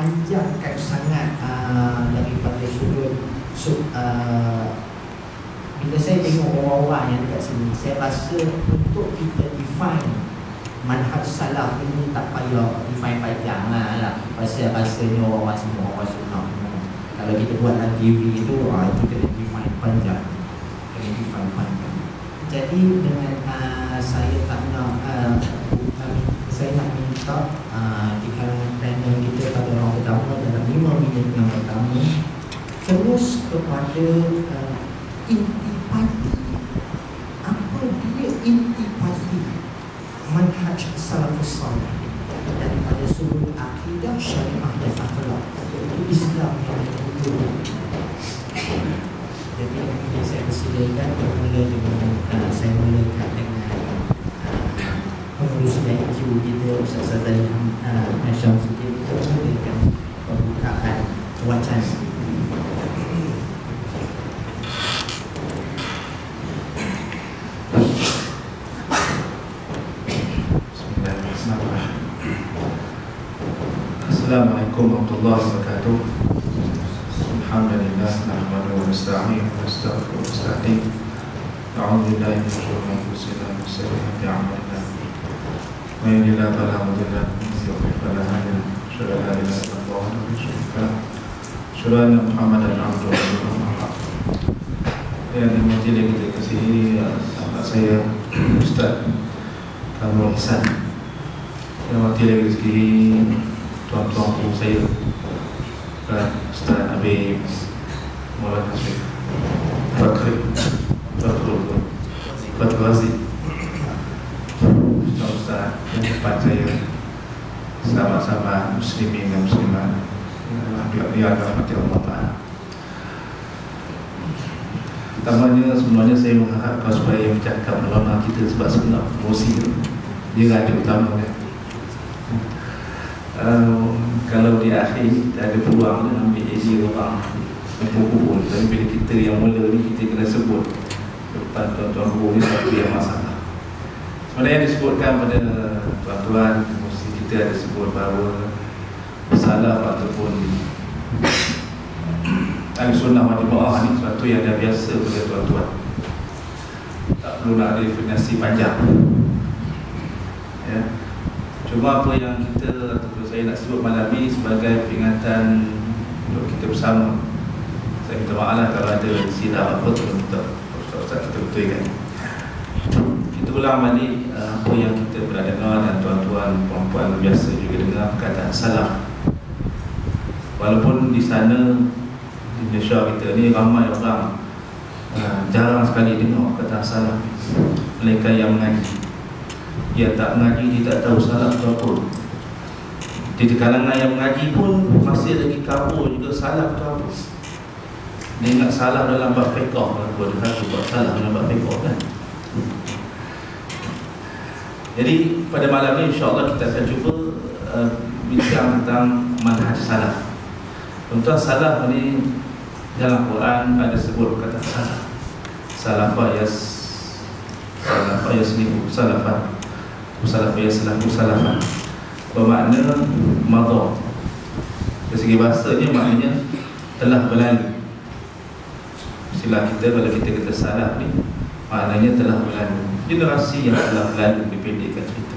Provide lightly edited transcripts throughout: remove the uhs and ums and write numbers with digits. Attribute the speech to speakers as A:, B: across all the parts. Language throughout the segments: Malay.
A: memanjangkan sangat daripada sudut bila saya tengok orang-orang yang dekat sini, saya rasa untuk kita define manhaj salaf ini tak payah define panjang lah. Rasanya orang semua orang sunnah. Kalau kita buat dalam teori itu kena define panjang. Jadi dengan saya tak nak saya nak minta di kalangan panel kita pada orang pertama dalam 5 minit yang pertama terus kepada intipati. Apa dia intipati manhaj salafus salih daripada sudut akidah, syariah dan akhlak, iaitu Islam yang betul. Jadi ini saya persilakan bermula dengan saya mulakan dengan pengurus IQ kita Ustaz Sazali Syamsuddin untuk memberikan pembukaan wacana.
B: Assalamualaikum warahmatullahi wabarakatuh. Alhamdulillah, nahmaduhu wa nasta'inu wa nastaghfiruh wa nasta'in. A'udzu billahi min syururi anfusina wa min sayyiati a'malina. Man yahdihillahu fala mudilla lahu wa man yudlil fala hadiya lahu. Asyhadu an la ilaha illallah wa asyhadu anna Muhammadan abduhu wa rasuluh. Yang dimiliki kita kasihi sahabat saya Ustaz Kamrul Ihsan. Yang mewakili rezeki tuan-tuan guru saya Ustaz Habib Maulana Syekh Fatul Aziz, Ustaz yang depan saya, sahabat-sahabat muslimin dan muslimat yang dirahmati Allah. Pertamanya semuanya saya mengharapkan supaya bercakap melona kita sebab sebenarnya promosi dia ada utama kan. Kalau di akhir kita ada peluang kan ambil jadi orang kumpul-kumpul. Tapi bila kita yang mula ni kita kena sebut depan tuan-tuan guru ni satu yang masalah. Sebenarnya yang disebutkan pada tuan-tuan mesti kita ada sebut bahawa salaf ataupun Ahlussunnah wal Jamaah ni sesuatu yang dah biasa pada tuan-tuan. Tak perlu nak definisi panjang. Ya. Cuma apa yang kita ataupun saya nak sebut malam ini sebagai peringatan untuk kita bersama. Saya minta maaf lah kalau ada silap apa tu minta Ustaz kita betulkan. Kita ulang balik apa yang kita pernah dengar dan tuan-tuan puan-puan biasa juga dengar perkataan salaf. Walaupun di sana di Malaysia kita ni ramai orang jarang sekali dengar perkataan salaf. Mereka yang mengaji, dia tak mengaji, dia tak tahu salaf tu apa. Di kalangan yang mengaji pun masih lagi kabur juga salaf tu apa. Dia ingat salah dalam bab fiqh, kalau dia kata buat salah dalam bab fiqh kan. Jadi pada malam ni insya-Allah kita akan cuba bincang tentang manhaj salaf. Tentang salaf ni dalam Quran ada sebut kata salaf. Salafa yaslihu salafan. Salafa yaslihu salafan. Bermakna madha. Dari segi bahasanya maknanya telah berlalu. Istilah kita kalau kita kata salaf ni maknanya telah berlalu. Generasi yang telah berlalu dipendekkan cerita.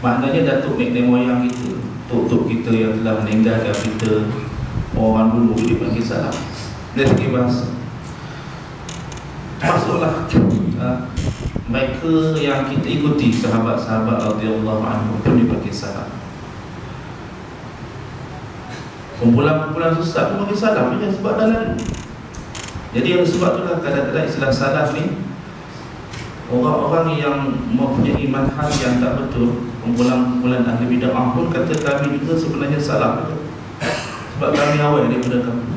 B: Maknanya datuk nenek moyang kita, tok-tok kita yang telah meninggalkan kita, orang dulu dipanggil salaf. Dari segi bahasa masuklah mereka yang kita ikuti, sahabat-sahabat radhiyallahu anhum pun dipanggil salaf. Kumpulan-kumpulan sesat pun panggil salaf je sebab dah lalu. Jadi yang sebab itulah kadang-kadang istilah salaf ni orang-orang yang mempunyai manhaj yang tak betul, kumpulan-kumpulan ahli bid'ah pun kata kami juga sebenarnya salaf betul. Sebab kami awal daripada kamu.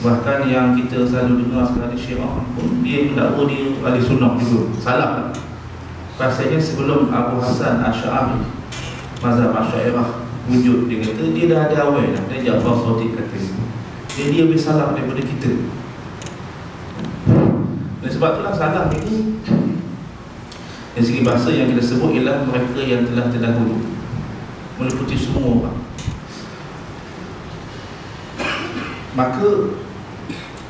B: Bahkan yang kita selalu dengar sekali Syiah pun dia mendakwa dia ahli sunnah juga, salaf lah. Rasanya sebelum Abu Hasan Asy'ari mazhab Asy'ariyah wujud, dia kata dia dah ada awal dah. Dia Ja'far Shadiq kata dia lebih salaf daripada kita. Dan sebab itulah salaf ini dari segi bahasa yang kita sebut ialah mereka yang telah terdahulu, meliputi semua orang. Maka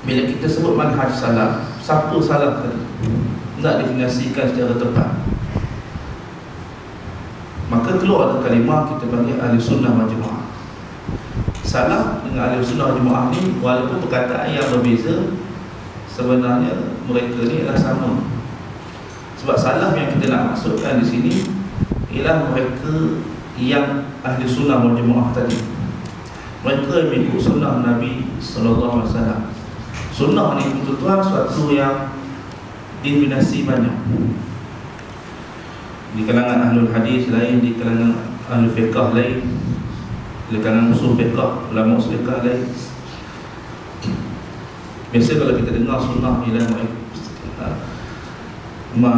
B: bila kita sebut manhaj salaf, siapa salaf tadi? Nak definisikan secara tepat, maka keluar ada kalimah kita panggil ahli sunnah wal jamaah. Salaf dengan ahli sunnah wal jamaah ni, walaupun perkataan yang berbeza, sebenarnya mereka ni adalah sama. Sebab salaf yang kita nak maksudkan di sini ialah mereka yang ahli sunnah wal jamaah tadi. Mereka mengikut sunnah Nabi SAW. Sunnah ni tuan-tuan suatu yang definisi banyak. Di kalangan ahlul hadis lain, di kalangan ahlul fiqh lain, di kalangan usul fiqh, ulama usul fiqh lain. Biasa kalau kita dengar sunnah ialah ma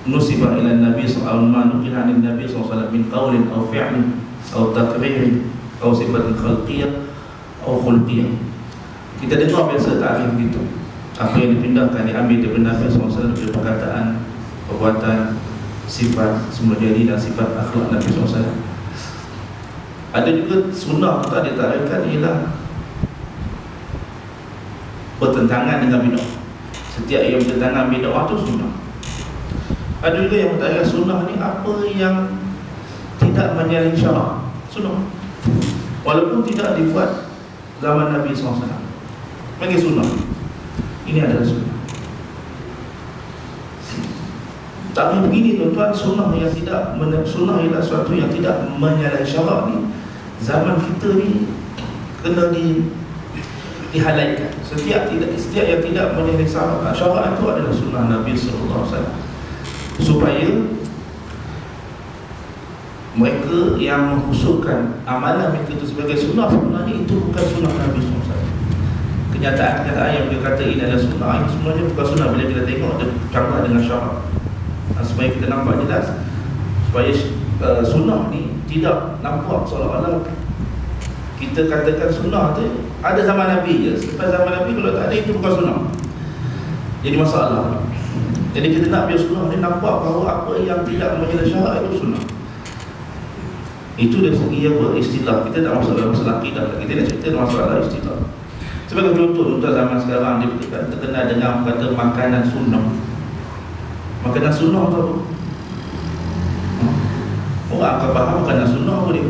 B: nusibah ila Nabi SAW, ma nukila anil Nabi SAW min qawlin aw fi'lin aw taqririn aw sifatin khalqiyah aw khulqiyah. Kita dengar biasa ta'rif begitu. Apa yang dipindahkan diambil daripada Nabi SAW, dari perkataan, perbuatan, sifat semula jadi dan sifat akhlak Nabi SAW. Ada juga sunnah tu tak ditarikkan ialah bertentangan dengan bid'ah. Setiap yang bertentangan bid'ah tu sunnah. Ada juga yang bertanya sunnah ni apa yang tidak menyalahi syarak, sunnah. Walaupun tidak dibuat zaman Nabi SAW, bagi sunnah. Ini adalah sunnah. Tapi begini tuan-tuan, sunnah yang tidak, sunnah ialah sesuatu yang tidak menyalahi syarak ni, zaman kita ni kena dihalaikan. Setiap yang tidak menyalahi syarak itu adalah sunnah Nabi SAW. Supaya mereka yang menghususkan amalan mereka itu sebagai sunnah, sebenarnya itu bukan sunnah Nabi SAW. Kenyataan yang dia kata ini adalah sunnah, ini semuanya bukan sunnah. Bila kita tengok dia campur dengan syarak, supaya kita nampak jelas, supaya sunnah ni tidak nampak seolah-olah kita katakan sunnah tu ada zaman Nabi je. Selepas zaman Nabi kalau tak ada, itu bukan sunnah. Jadi masalah. Jadi kita nak biar sunnah ni nampak bahawa apa yang tidak menyalahi syarak itu sunnah. Itu dari segi apa? Istilah. Kita tak masuk dalam masalah akidah, kita nak cerita masalah istilah. Sebagai contoh, untuk zaman sekarang dia terkenal dengan kata makanan sunnah. Makanan sunnah tu apa? Orang akan faham makanan sunnah apa dia?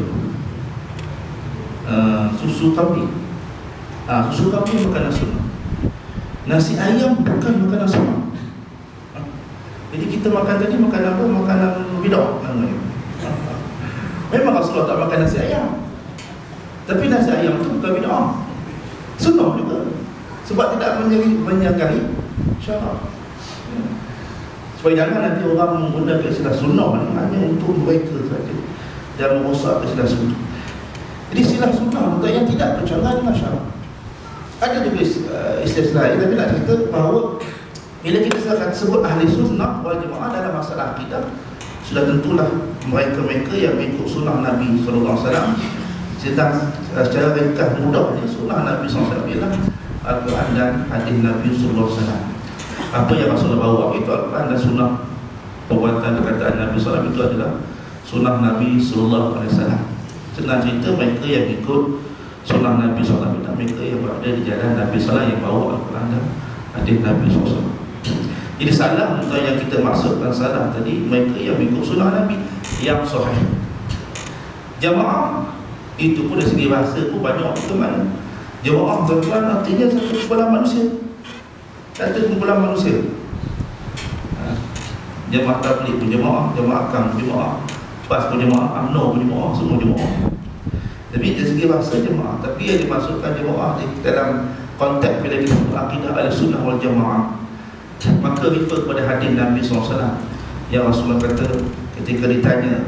B: Susu kambing. Susu kambing makanan sunnah. Nasi ayam bukan makanan sunnah. Jadi kita makan tadi makan apa? Makanan bid'ah namanya. Memang Rasulullah tak makan nasi ayam, tapi nasi ayam tu bukan bid'ah, sunnah juga. Sebab tidak menyangkahi syarak. Supaya jangan nanti orang menggunakan istilah sunnah ni hanya untuk mereka saja dan merosak istilah sunnah. Jadi istilah sunnah bukan yang tidak bercanggah dengan syarak. Ada juga istilah lain, tapi nak cerita bahawa bila kita sebut ahli sunnah wal jamaah dalam masalah akidah, sudah tentulah mereka-mereka yang mengikut sunnah Nabi SAW. Secara ringkas mudahnya, sunnah Nabi SAW ialah Al-Quran dan hadis Nabi SAW. Apa yang Rasulullah bawa itu Al-Quran dan sunnah, perbuatan perkataan Nabi SAW itu adalah sunnah Nabi SAW. Senang cerita, mereka yang ikut sunnah Nabi SAW dan mereka yang berada di jalan Nabi SAW yang bawa Al-Quran dan hadis Nabi SAW. Jadi salah untuk yang kita maksudkan salah tadi, mereka yang mengikut sunnah Nabi yang sahih. Jamaah itu pun dari segi bahasa pun banyak ke mana. Jamaah tuan-tuan artinya satu kumpulan manusia. Satu kumpulan manusia. Jamaah tabligh pun jamaah, jamaah akam pun jamaah, PAS pun jamaah, UMNO pun jamaah, semua jamaah. Tapi dari segi bahasa jamaah, tapi yang dimaksudkan jamaah di dalam konteks bila kita akidah al-sunnah wal jamaah, maka refer kepada hadis Nabi SAW yang Rasulullah kata ketika ditanya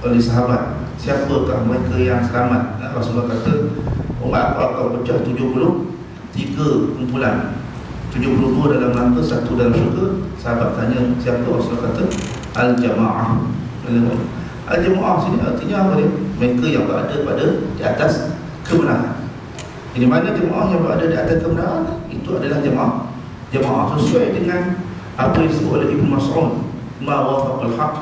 B: oleh sahabat, siapakah mereka yang selamat? Rasulullah kata, umat aku akan pecah 73 kumpulan, 72 dalam neraka, 1 dalam syurga. Sahabat tanya siapa? Rasulullah kata al-jamaah. Al-jamaah sini artinya apa dia? Mereka yang berada pada di atas kebenaran. Jadi mana jemaah yang berada di atas kebenaran? Itu adalah jemaah sesuai dengan apa yang disebut oleh Ibn Mas'ud, ma wafaqal haq,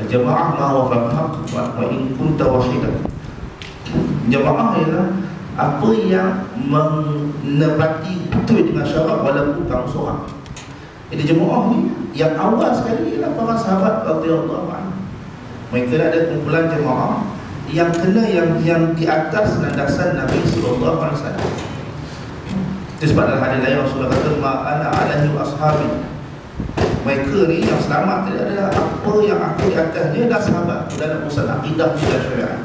B: al-jamaah ma wafaqal haq wa in kunta wahidan. Jemaah ialah apa yang menepati betul dengan syarat walaupun kamu seorang. Jadi jemaah ni yang awal sekali ialah para sahabat radhiyallahu anhu. Mereka ada kumpulan jemaah yang kena yang di atas landasan Nabi sallallahu alaihi wasallam. Itu sebab dalam hadis lain Rasulullah kata ma'ana alaihi wa ashabi. Mereka ni yang selamat tadi adalah apa yang aku di atasnya adalah sahabat dalam urusan akidah dan syariat.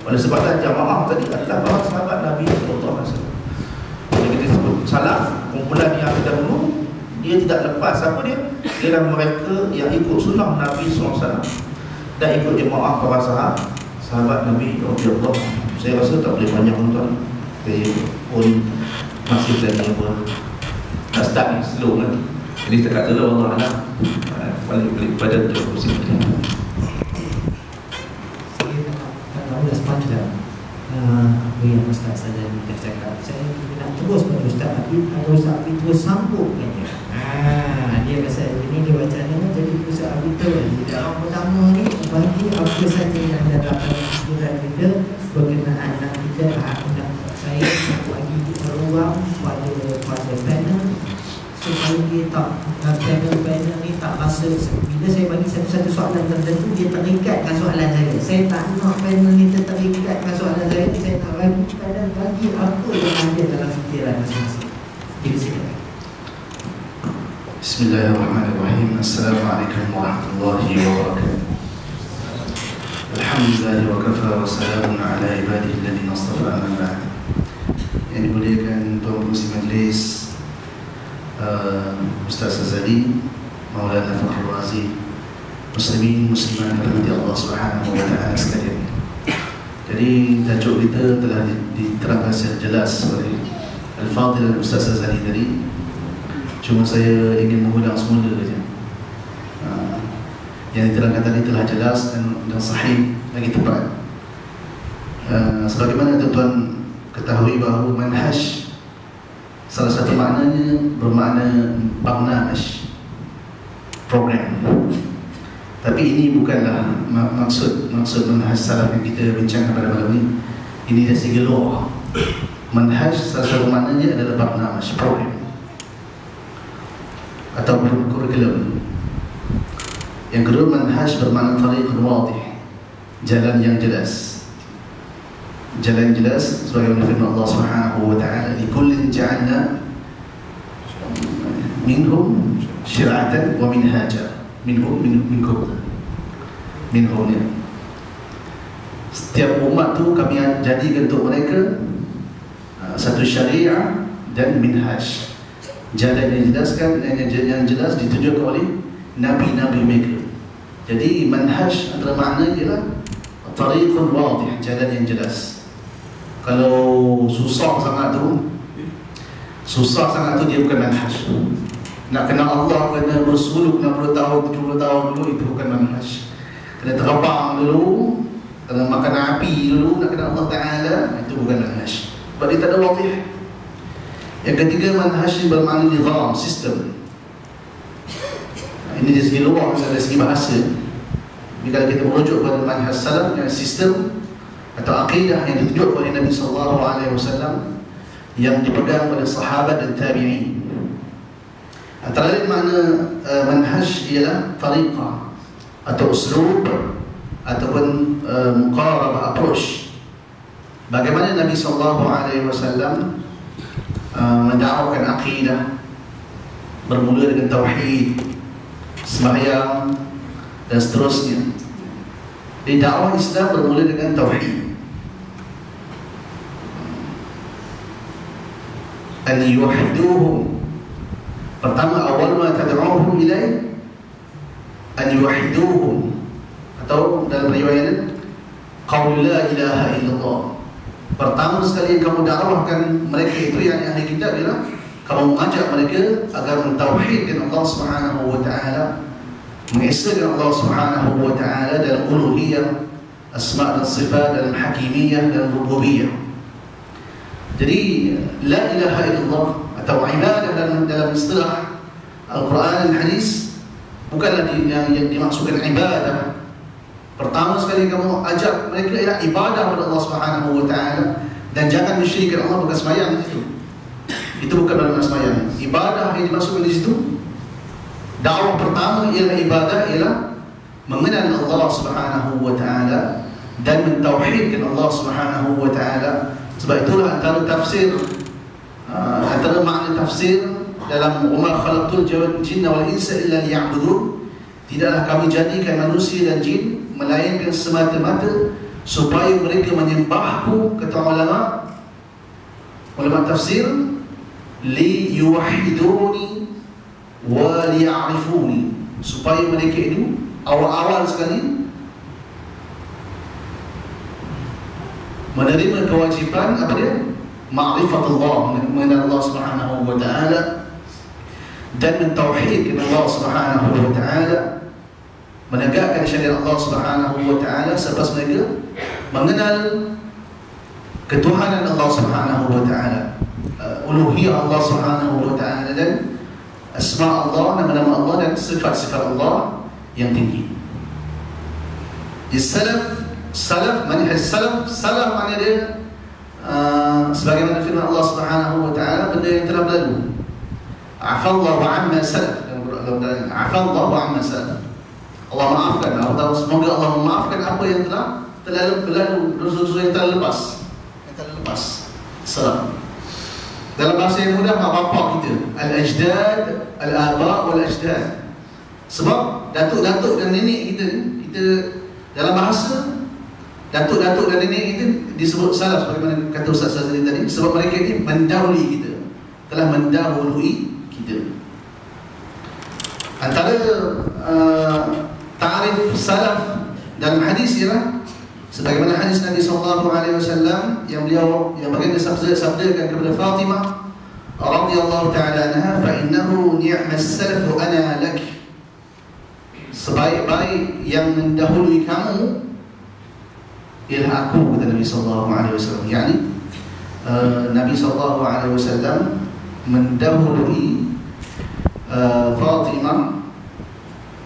B: Oleh sebab jamaah tadi adalah para sahabat Nabi sallallahu alaihi wasallam. Jadi kita sebut salaf, kumpulan yang terdahulu, dia tidak lepas apa dia? Ialah mereka yang ikut sunnah Nabi SAW dan ikut jemaah para sahabat Nabi radhiyallahu anhu. Saya rasa tak boleh banyak tuan. Saya pun masih lagi apa nak start ni slow kan. Jadi setakat dulu Allah Alam balik pada kursi ni.
A: Saya tak sepanjang apa yang Ustaz Sadali dah cakap. Saya nak terus pada Ustaz Habib, atau Ustaz Habib terus sambungkan dia. Dia pasal ini dia baca nama jadi Ustaz Habib tu. Dalam pertama ni bagi apa saja yang dalam surat kita berkenaan anak kita, anak saya nak bagi ruang pada panel supaya dia tak panel ni tak rasa bila saya bagi satu-satu soalan tertentu dia terikat dengan soalan saya. Saya tak nak panel ni terikat dengan soalan saya. Saya nak bagi panel bagi apa yang ada dalam fikiran masing-masing. Jadi silakan.
C: Bismillahirrahmanirrahim. Assalamualaikum warahmatullahi wabarakatuh. Alhamdulillah wa kafa wa salamun ala ibadihi alladhina istafa amma ba'd. Yang dimuliakan tuan pengurusi majlis, Ustaz Azali, Maulana Fakhrul Razi, muslimin muslimat dirahmati Allah Subhanahu wa taala sekalian. Jadi tajuk kita telah diterangkan secara jelas oleh Al-Fadhil Ustaz Azali tadi. Cuma saya ingin mengulang semula saja. Yang diterangkan tadi telah jelas dan sahih lagi tepat. Sebagaimana tuan-tuan ketahui bahawa manhaj salah satu maknanya bermakna barnamaj, program. Tapi ini bukanlah maksud manhaj salaf yang kita bincangkan pada malam ini. Ini dari segi luar. Manhaj salah satu maknanya adalah barnamaj, program atau kurikulum. Yang kedua, manhaj bermakna tariqun wadih, jalan yang jelas. Jalan jelas sebagaimana firman Allah Subhanahu wa taala, "Likullin ja'alna minhum syir'atan wa minhaja." Minhum ya. Setiap umat tu kami jadikan untuk mereka satu syariah dan minhaj. Jalan yang dijelaskan, yang jelas ditunjukkan oleh Nabi-Nabi mereka. Jadi manhaj antara makna ialah tariqun wadih, jalan yang jelas. Kalau susah sangat tu dia bukan manhaj. Nak kenal Allah kena bersuluk 60 tahun, 70 tahun dulu, itu bukan manhaj. Kena terbang dulu, kena makan api dulu, nak kenal Allah Ta'ala, itu bukan manhaj. Sebab dia tak ada wadih. Yang ketiga, manhaj bermakna nizam, sistem. Ini dari segi luar, dari segi bahasa. Bila kita merujuk pada manhaj salaf, yang sistem atau akidah yang ditunjuk oleh Nabi SAW yang dipegang oleh sahabat dan tabi'in. Antara lain makna manhaj ialah tariqah atau uslub ataupun muqarabah, approach. Bagaimana Nabi SAW mendakwakan akidah, bermula dengan tauhid, sembahyang dan seterusnya. Di dakwah Islam bermula dengan tauhid. An yuwahhiduhum. Pertama, awal ma tad'uhum ilai an yuwahhiduhum, atau dalam riwayat qaul la ilaha illallah. Pertama sekali yang kamu dakwahkan mereka itu, yang ahli kitab, ialah kamu mengajak mereka agar mentauhidkan Allah Subhanahu wa taala, mengesahkan Allah Subhanahu wa taala dalam uluhiyah, asma' dan sifat, dalam hakimiyah dan rububiyah. Jadi la ilaha illallah atau ibadah dalam istilah Al-Quran dan hadis bukanlah yang dimaksudkan ibadah. Pertama sekali kamu ajak mereka ialah ibadah kepada Allah Subhanahu wa taala, dan jangan jangan mensyirikkan Allah bukan sembahyang di situ. Itu bukan dalam sembahyang. Ibadah yang dimaksudkan di situ, dakwah pertama ialah ibadah, ialah mengenal Allah Subhanahu wa taala dan mentauhidkan Allah Subhanahu wa taala. Sebab itulah antara tafsir, antara makna tafsir dalam umma khalaqtul jinna wal insa illa liya'budun, tidaklah kami jadikan manusia dan jin melainkan semata-mata supaya mereka menyembahku, kata ulama tafsir, li yuwahhiduni wa liya'rifuni, supaya mereka itu awal-awal sekali menerima kewajipan apa dia? Ma'rifatullah, mengenal Allah Subhanahu wa taala dan mentauhidkan Allah Subhanahu wa taala, menegakkan syariat Allah Subhanahu wa taala, sebab mereka mengenal ketuhanan Allah Subhanahu wa taala, uluhiyah Allah Subhanahu wa taala dan asma Allah, nama-nama Allah dan sifat-sifat Allah yang tinggi. Di salaf, manhaj salaf makna dia sebagaimana firman Allah Subhanahu wa taala, benda yang telah berlalu. Afallahu amma salaf, afallahu amma salaf. Allah maafkan, semoga Allah memaafkan apa yang telah berlalu, dosa-dosa yang telah lepas. Salaf. Dalam bahasa yang mudah, mak bapak kita, al-ajdad, al-aba wal-ajdad. Sebab datuk-datuk dan nenek kita dalam bahasa, datuk-datuk dan nenek kita disebut salaf, sebagaimana kata Ustaz Sazali tadi, sebab mereka ini mendahului kita, telah mendahului kita. Antara ta'rif salaf dalam hadis ialah sebagaimana hadis Nabi SAW yang baginda sabdakan kepada Fatimah radhiyallahu ta'ala anha, fa innahu ni'mas salafu ana lak, sebaik-baik yang mendahului kamu ialah aku, kata Nabi SAW. Yani Nabi SAW mendahului Fatimah,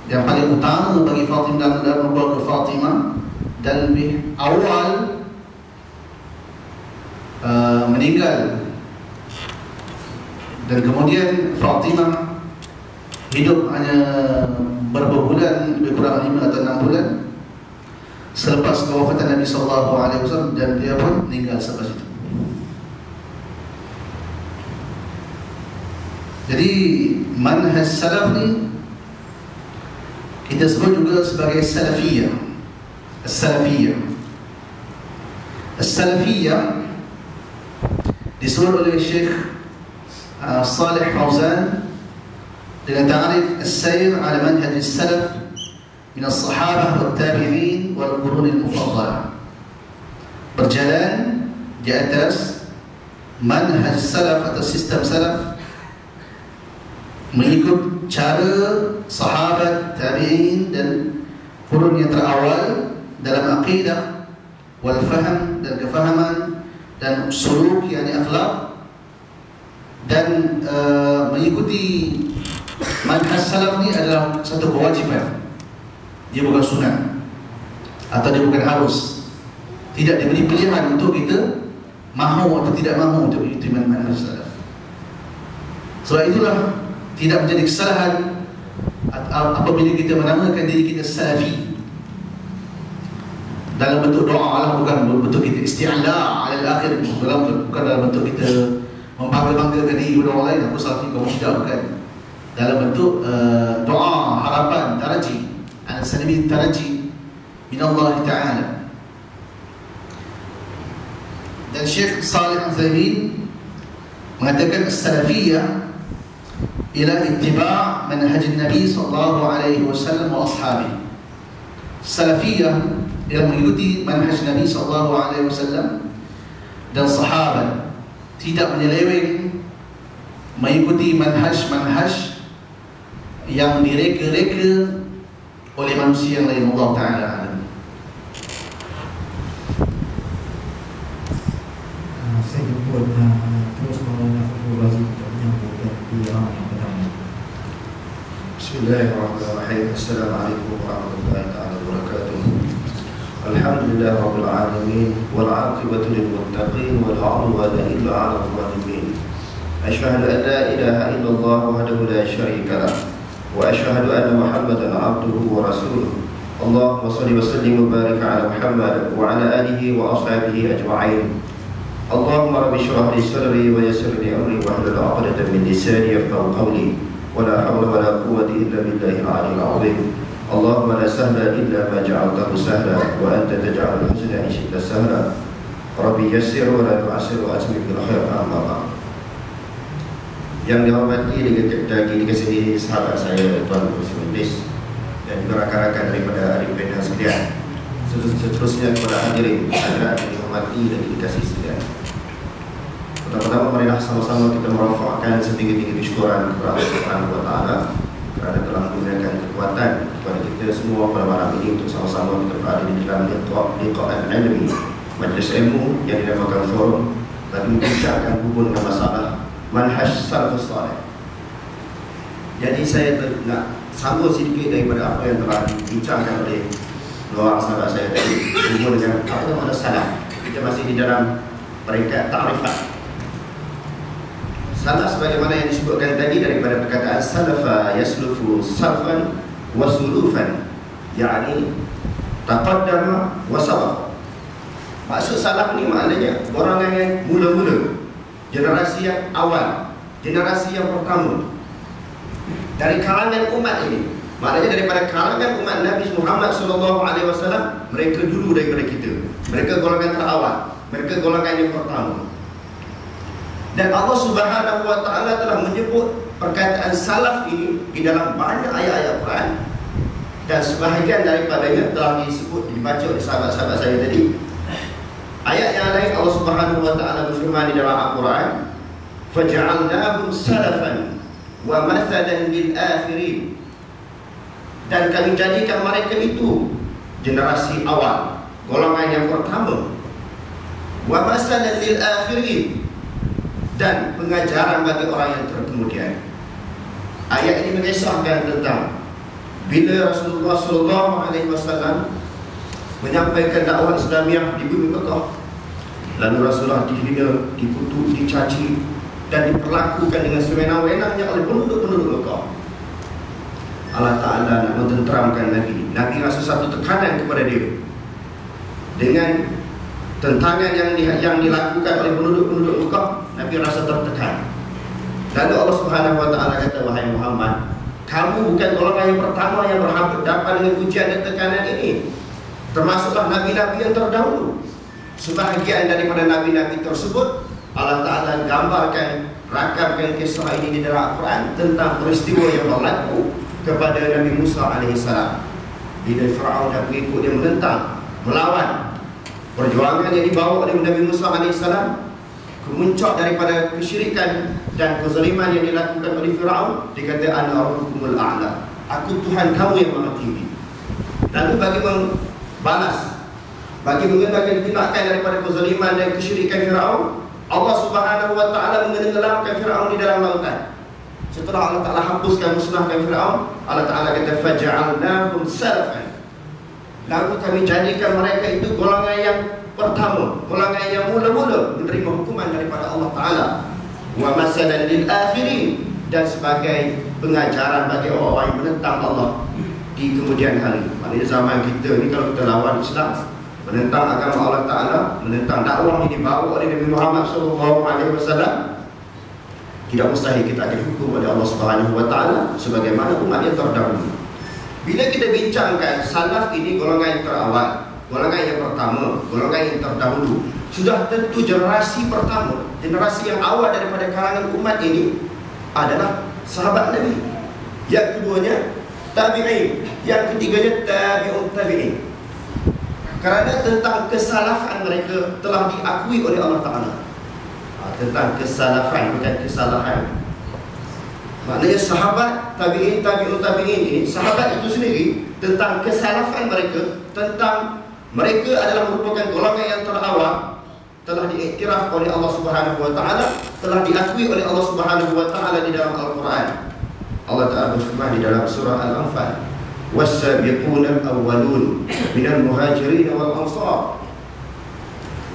C: yang paling utama bagi Fatimah dalam keluarga Fatimah, dan lebih awal meninggal, dan kemudian Fatimah hidup hanya beberapa bulan, lebih kurang 5 atau 6 bulan selepas kewafatan Nabi SAW, dan dia pun meninggal selepas itu. Jadi manhaj salaf ni kita sebut juga sebagai salafiyah. As-salafiyah disebut oleh Syekh Salih Fauzan dengan ta'rif as-sayr ala manhaj as-salaf min as-sahabah wat-tabi'in wal-qurun al-mufaddalah, berjalan di atas manhaj salaf atau sistem salaf, mengikut cara sahabat, tabi'in dan qurun yang terawal dalam aqidah wal faham dan kefahaman dan suluk, yakni akhlak, dan mengikuti manhaj salaf ni adalah satu kewajiban. Dia bukan sunat atau dia bukan harus. Tidak diberi pilihan untuk kita mahu atau tidak mahu untuk mengikuti manhaj salaf. Sebab itulah tidak menjadi kesalahan apabila kita menamakan diri kita salafi dalam bentuk doa lah, bukan bentuk kita isti'la' ala al-akhir, bukan dalam bentuk kita membangga-banggakan diri kepada orang lain, aku salafi kamu tidak, bukan. Dalam bentuk doa, harapan, taraji, al-salami taraji min Allah Ta'ala. Dan Syekh Salih Al-Utsaimin mengatakan as-salafiyah ila ittiba' manhaj Nabi sallallahu alaihi wasallam wa ashabihi. Salafiyah ialah mengikuti manhaj Nabi sallallahu alaihi wasallam dan sahabat, tidak menyeleweng mengikuti manhaj-manhaj yang direka-reka oleh manusia yang lain. Allah Ta'ala alam.
A: Saya jemput terus Maulana Fakhrul Razi untuk menyambungkan beliau yang pertama.
C: Bismillahirrahmanirrahim. Assalamualaikum warahmatullahi wabarakatuh.
D: Alhamdulillah Rabbil Alamin, wal aqibatu lil muttaqin, wal 'udwana illa 'alal zalimin. Asyhadu an la ilaha illallah wahdahu la syarika lah, wa asyhadu anna Muhammadan 'abduhu wa rasuluh. Allahumma shalli wa sallim wa barik 'ala Muhammad wa 'ala alihi wa ashabihi ajma'in. Allahumma rabbi shrah li sadri wa yassir li amri wa hlul 'uqdatam min lisani yafqahu qawli. Wa la hawla wa la quwwata illa billahil 'aliyyil 'azim. Allahumma la sahla illa ma ja'altahu sahla wa anta taj'alul huzna in syi'ta sahla. Rabbi yassir wa la tu'assir wa atmim bil khair. Amma ba'd. Yang dihormati dan dikasihi sahabat saya Tuan Muslimis dan juga rakan-rakan daripada ahli pena sekalian, seterusnya kepada hadirin hadirat yang dihormati dan dikasihi sekalian. Pertama-tama marilah sama-sama kita merafakkan setinggi-tinggi kesyukuran kepada Allah Subhanahu wa taala kerana telah memberikan kekuatan kepada kita semua pada malam ini untuk sama-sama kita berada di dalam liqa'an ilmi, majlis ilmu yang dinamakan forum, bagi membincangkan hubungan dengan masalah manhaj salafus salih. Jadi saya nak sambung sedikit daripada apa yang telah dibincangkan oleh dua sahabat saya tadi, hubungan dengan apa itu makna salaf. Kita masih di dalam peringkat ta'rifat. Salaf sebagaimana yang disebutkan tadi daripada perkataan salafa yaslufu salfan wa sulufan, yakni taqaddama wa sabaqa. Maksud salaf ni maknanya orang yang mula-mula, generasi yang awal, generasi yang pertama dari kalangan umat ini. Maknanya daripada kalangan umat Nabi Muhammad SAW, mereka dulu daripada kita. Mereka golongan terawal, mereka golongan yang pertama. Dan Allah Subhanahu wa taala telah menyebut perkataan salaf ini di dalam banyak ayat-ayat Quran, dan sebahagian daripadanya telah disebut, dibaca oleh sahabat-sahabat saya tadi. Ayat yang lain Allah Subhanahu wa taala berfirman di dalam Al-Quran, "Faj'alnahum salafan wa mathalan lil akhirin." Dan kami jadikan mereka itu generasi awal, golongan yang pertama, wa mathalan lil akhirin, dan pengajaran bagi orang yang terkemudian. Ayat ini mengisahkan tentang bila Rasulullah SAW menyampaikan dakwah Islamiah di bumi Mekah, lalu Rasulullah dihina, dikutuk, dicaci dan diperlakukan dengan sewenang-wenangnya oleh penduduk-penduduk Mekah. Allah Ta'ala nak mententeramkan Nabi. Nabi rasa satu tekanan kepada dia dengan tentangan yang dilakukan oleh penduduk-penduduk Mekah. Nabi rasa tertekan. Lalu Allah Subhanahu wa taala kata, "Wahai Muhammad, kamu bukan golongan yang pertama yang berhadapan dengan ujian dan tekanan ini. Termasuklah nabi-nabi yang terdahulu." Sebahagian daripada nabi-nabi tersebut Allah Ta'ala gambarkan, rakamkan kisah ini di dalam Al-Quran tentang peristiwa yang berlaku kepada Nabi Musa AS. Bila Fir'aun dan pengikut dia menentang, melawan perjuangan yang dibawa oleh Nabi Musa AS, kemuncak daripada kesyirikan dan kezaliman yang dilakukan oleh Fir'aun, dia kata, "Ana rabbukumul a'la." Aku Tuhan kamu yang maha tinggi. Lalu bagi membalas, bagi mengenakan tindakan daripada kezaliman dan kesyirikan Fir'aun, Allah Subhanahu wa taala menenggelamkan Fir'aun di dalam lautan. Setelah Allah Ta'ala hapuskan, musnahkan Fir'aun, Allah Ta'ala kata, "Faja'alnahum salafan." Lalu kami jadikan mereka itu golongan yang pertama, golongan yang mula-mula menerima hukuman daripada Allah Ta'ala, wa masalan lil akhirin, dan sebagai pengajaran bagi orang-orang yang menentang Allah di kemudian hari. Maknanya zaman kita ni kalau kita lawan Islam, menentang agama Allah Ta'ala, menentang dakwah yang dibawa oleh Nabi Muhammad SAW, tidak mustahil kita akan dihukum oleh Allah Subhanahu wa taala sebagaimana umat yang terdahulu. Bila kita bincangkan salaf ini golongan yang terawal, golongan yang pertama, golongan yang terdahulu, sudah tentu generasi pertama, generasi yang awal daripada kalangan umat ini adalah sahabat Nabi. Yang keduanya tabi'in, yang ketiganya tabi'ut tabi'in. Kerana tentang kesalahan mereka telah diakui oleh Allah Ta'ala. Tentang kesalahan, bukan kesalahan. Maknanya sahabat tabi'in, tabi'ut tabi'in ini, sahabat itu sendiri, tentang kesalahan mereka, tentang mereka adalah merupakan golongan yang terawal, telah diiktiraf oleh Allah Subhanahu wa taala, telah diakui oleh Allah Subhanahu wa taala di dalam Al-Quran. Allah Ta'ala berfirman di dalam surah Al-Anfal, والسابقون الأولون من المهاجرين والأنصار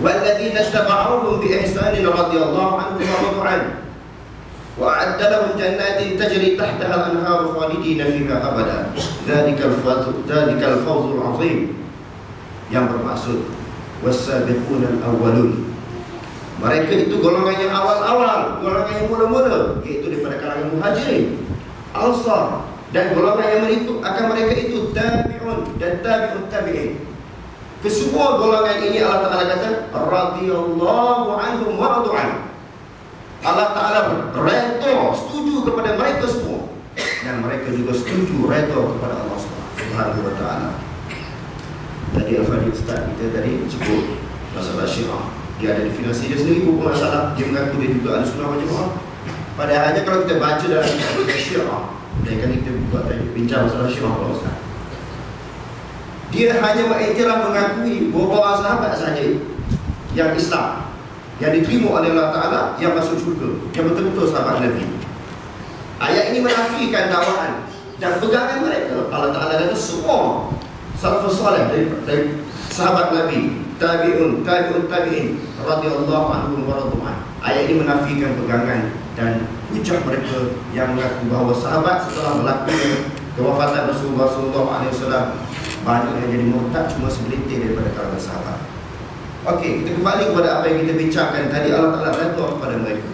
D: والذين اتبعوهم بإحسان رضي الله عنهم ورضوا عنه وأعد لهم جنات تجري تحتها الأنهار خالدين فيها أبدا ذلك الفوز العظيم. Yang bermaksud was-sabiqunal awwalun, mereka itu golongan yang awal-awal, golongan yang mula-mula, iaitu daripada kalangan muhajirin, ansar, dan golongan yang akan mereka itu tabi'un dan tabi'ut tabi'in. Kesemua golongan ini Allah Ta'ala kata radhiyallahu anhum wa radu anhu. Allah Ta'ala redha, setuju kepada mereka semua, dan mereka juga setuju redha kepada Allah Subhanahu wa Ta'ala. Tadi Al-Fadhil Ustaz kita tadi sebut masalah Syiah. Dia ada definisi dia sendiri buku masalah. Dia mengaku dia juga ada sunnah wal jamaah. Padahalnya kalau kita baca dalam kitab Syiah, dan kan kita buat bincang masalah Syiah kalau Ustaz, dia hanya mengiktiraf mengakui beberapa sahabat saja yang Islam, yang diterima oleh Allah Ta'ala, yang masuk syurga, yang betul-betul sahabat Nabi. Ayat ini menafikan dakwaan dan pegangan mereka. Allah Ta'ala kata semua salafus salih dari sahabat Nabi, tabi'un, tabi'un tabi'in radhiyallahu anhum wa radu anhu. Ayat ini menafikan pegangan dan hujah mereka yang mengaku bahawa sahabat setelah melakukan kewafatan Rasulullah SAW banyak yang jadi murtad cuma segelintir daripada kalangan sahabat. Okey, kita kembali kepada apa yang kita bincangkan tadi. Allah Ta'ala redha kepada mereka.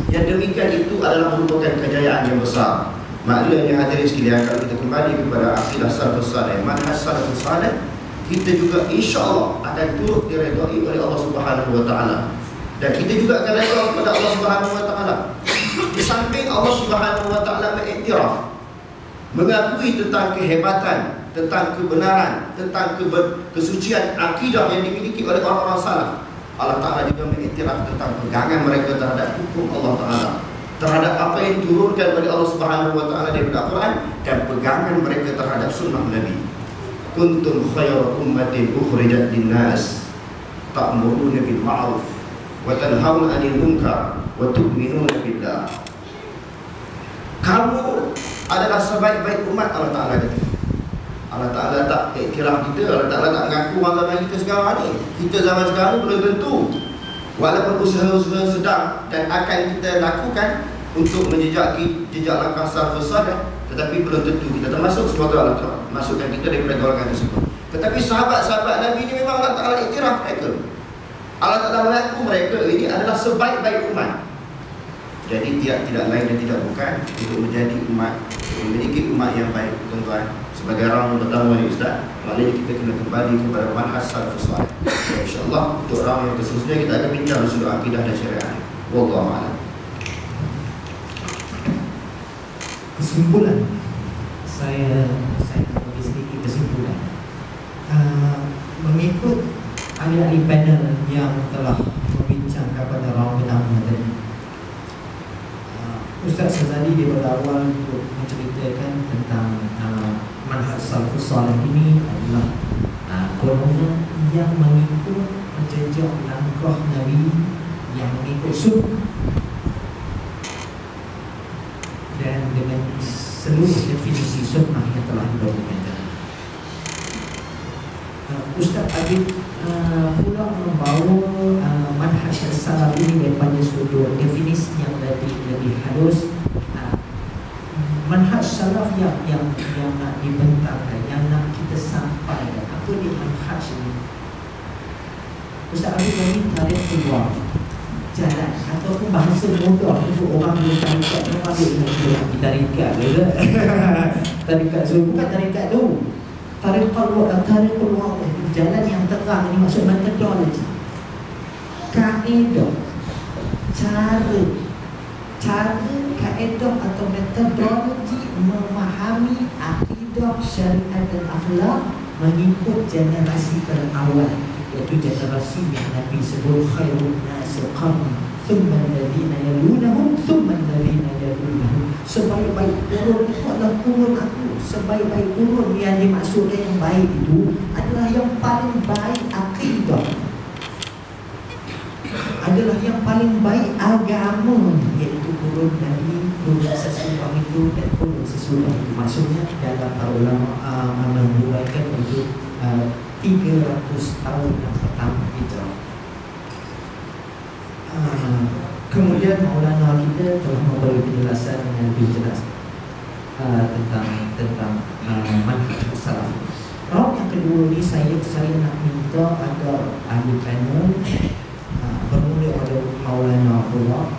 D: Yang demikian itu adalah merupakan kejayaan yang besar. Maknanya hadirin sekalian, kalau kita kembali kepada akidah salafus salih, manhaj salafus salih, kita juga insya-Allah akan turut diredai oleh Allah Subhanahu wa Ta'ala. Dan kita juga akan redha kepada Allah Subhanahu wa Ta'ala. Di samping Allah Subhanahu wa Ta'ala mengiktiraf, mengakui tentang kehebatan, tentang kebenaran, tentang kesucian akidah yang dimiliki oleh orang-orang salaf, Allah Ta'ala juga mengiktiraf tentang pegangan mereka terhadap hukum Allah Ta'ala, terhadap apa yang diturunkan oleh Allah Subhanahu wa Ta'ala daripada Al-Quran, dan pegangan mereka terhadap sunnah Nabi. Kuntum khayra ummatin ukhrijat linnas ta'muruna bil ma'ruf wa tanhauna 'anil munkar wa tu'minuna billah. Kamu adalah sebaik-baik umat, Allah Ta'ala kata. Allah Ta'ala tak iktiraf kita, Allah Ta'ala tak mengaku zaman kita sekarang ni. Kita zaman sekarang ni belum tentu, walaupun usaha-usaha sedang dan akan kita lakukan untuk menjejaki jejak langkah salafus salih, tetapi belum tentu kita termasuk. Semoga Allah Ta'ala masukkan kita daripada golongan tersebut. Tetapi sahabat-sahabat Nabi ini memang Allah Ta'ala iktiraf mereka. Allah Ta'ala mengaku mereka ini adalah sebaik-baik umat. Jadi tidak lain dan tidak bukan untuk menjadi umat, memiliki umat yang baik, tuan-tuan. Sebagai orang pertama ni Ustaz, maknanya kita kena kembali kepada manhaj salafus salih. InsyaAllah untuk orang yang seterusnya kita akan bincang sudut akidah dan syariat. Wallahu a'lam.
A: Kesimpulan saya bagi sedikit kesimpulan. Mengikut ahli-ahli panel yang telah membincangkan pada round pertama tadi, Ustaz Sazali daripada awal untuk menceritakan tentang manhaj salafus salih ini adalah golongan yang mengikut jejak langkah Nabi, yang mengikut sunnah, dan dengan seluruh definisi sunnah yang telah dibawakan. Ustaz Adib pula membawa manhaj salaf ini daripada sudut definisi yang lebih halus. Manhaj salaf yang nak dibentangkan, yang nak kita sampaikan, apa dia manhaj ini? Ustaz Adib ini tarikh keluar jalan ataupun bahasa mudah untuk orang yang tarikat. Memang dia nak tarikat ke? Tarikat so, bukan tarikat tu. Tarikh keluar jalan yang terang ini maksud metodologi, kaedah, kaedah atau metodologi memahami akidah, syariat dan akhlak mengikut generasi terawal, iaitu generasi yang Nabi sebut khairun nasi qarni thumma alladhina yalunahum thumma alladhina yalunahum. Sebaik-baik kurun itu adalah kurun aku. Sebaik-baik kurun yang dimaksudkan yang baik itu adalah yang paling baik akidah, adalah yang paling baik agama, iaitu kurun turun Nabi, turun sesudah itu dan turun sesudah itu. Maksudnya dalam para ulama menuraikan untuk 300 tahun yang pertama itu. Kemudian Maulana kita telah memberi penjelasan yang lebih jelas tentang manhaj salaf. Round yang kedua ni saya nak minta agar ahli panel bermula oleh Maulana pula.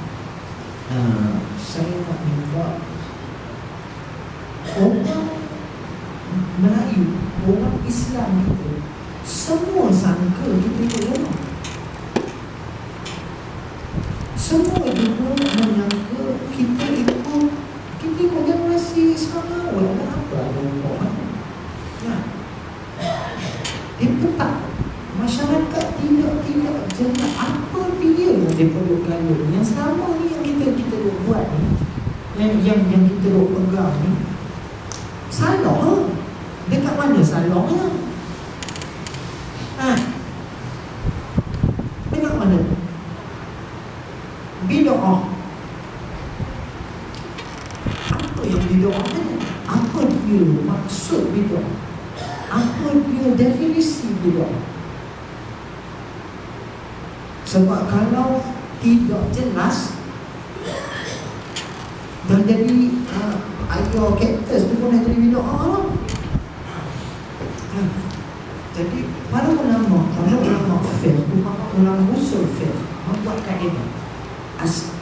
A: Saya nak minta orang Melayu, orang Islam itu semua sangka kita ikut ulama. Semua juga menyangka kita ikut generasi sama orang apa orang. Nah, dia tak masyarakat tidak jelas apa dia yang diperlukan yang selama ni yang kita buat ni, yang kita pegang ni salah. Dekat mana salahnya? Dekat mana? Bid'ah. Apa yang bid'ah ni? Apa dia maksud bid'ah? Apa dia definisi bid'ah? Sebab kalau tidak jelas, dah jadi ayah kaktus tu pun dah jadi bid'ah. Jadi para ulama fiqh, ulama usul fiqh membuat kaedah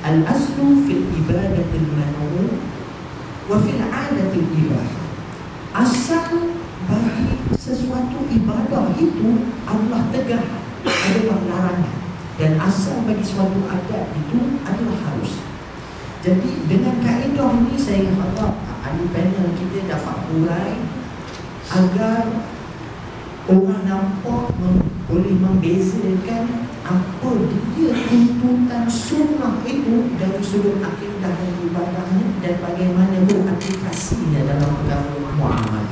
A: al-aslu fil ibadatil manu wa fil adatil ibadah. Asal bagi sesuatu ibadah itu Allah tegah adalah larangan, dan asal bagi suatu adat itu adalah harus. Jadi dengan kaedah ini saya harap ahli panel kita dapat urai agar orang nampak boleh membezakan apa dia tuntutan sunnah itu dari sudut akidah dan ibadahnya, dan bagaimana aplikasinya dalam agama muamalah.